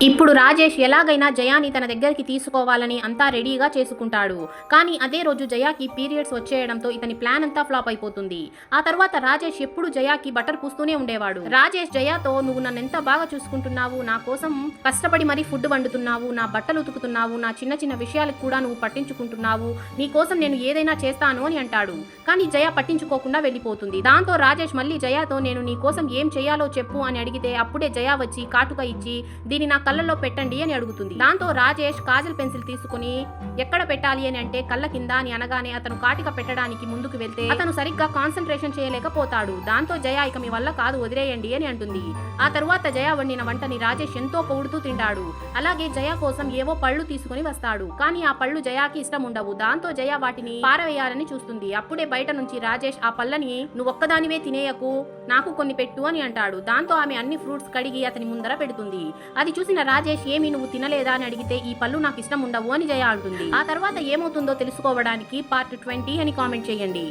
ఇప్పుడు రాజేష్ ఎలాగైనా జయాని తన దగ్గరికి తీసుకోవాలని అంతా రెడీగా చేసుకుంటాడు. కానీ అదే రోజు జయాకి పీరియడ్స్ వచ్చేయడంతో ఇతని ప్లాన్ అంతా ఫ్లాప్ అయిపోతుంది. ఆ తర్వాత రాజేష్ ఎప్పుడు జయాకి బటర్ పూస్తూనే ఉండేవాడు. రాజేష్ జయాతో నువ్వు నన్ను ఎంత బాగా చూసుకుంటున్నావు, నా కోసం కష్టపడి మరీ ఫుడ్ వండుతున్నావు, నా బట్టలు ఉతుకుతున్నావు, నా చిన్న చిన్న విషయాలకు కూడా నువ్వు పట్టించుకుంటున్నావు, నీ కోసం నేను ఏదైనా చేస్తాను అని అంటాడు. కానీ జయ పట్టించుకోకుండా వెళ్ళిపోతుంది. దాంతో రాజేష్ మళ్ళీ జయాతో నేను నీ కోసం ఏం చేయాలో చెప్పు అని అడిగితే అప్పుడే జయ వచ్చి కాటుక ఇచ్చి దీని నా కళ్ళల్లో పెట్టండి అని అడుగుతుంది. దాంతో రాజేష్ కాజల్ పెన్సిల్ తీసుకుని ఎక్కడ పెట్టాలి అని అంటే కళ్ళ కింద అని అనగానే అతను కాటిక పెట్టడానికి ముందుకు వెళ్తే అతను సరిగ్గా కాన్సన్ట్రేషన్ చేయలేకపోతాడు. దాంతో జయ ఇక మీ వల్ల కాదు వదిలేయండి అని అంటుంది. ఆ తరువాత జయ వండిన వంటని రాజేష్ ఎంతో పొగుడుతూ తింటాడు. అలాగే జయ కోసం ఏవో పళ్ళు తీసుకుని వస్తాడు. కానీ ఆ పళ్ళు జయాకి ఇష్టం ఉండవు. దాంతో జయ వాటిని పారవేయాలని చూస్తుంది. అప్పుడే బయట నుంచి రాజేష్ ఆ పళ్ళని నువ్వొక్కదానివే తినేయకు, నాకు కొన్ని పెట్టు అని అంటాడు. దాంతో ఆమె అన్ని ఫ్రూట్స్ కడిగి అతని ముందర పెడుతుంది. అది చూసిన రాజేష్ ఏమి నువ్వు తినలేదా అని అడిగితే ఈ పళ్ళు నాకు ఇష్టం ఉండవు అని జయ అంటుంది. ఆ తర్వాత ఏమవుతుందో తెలుసుకోవడానికి పార్ట్ 20 అని కామెంట్ చేయండి.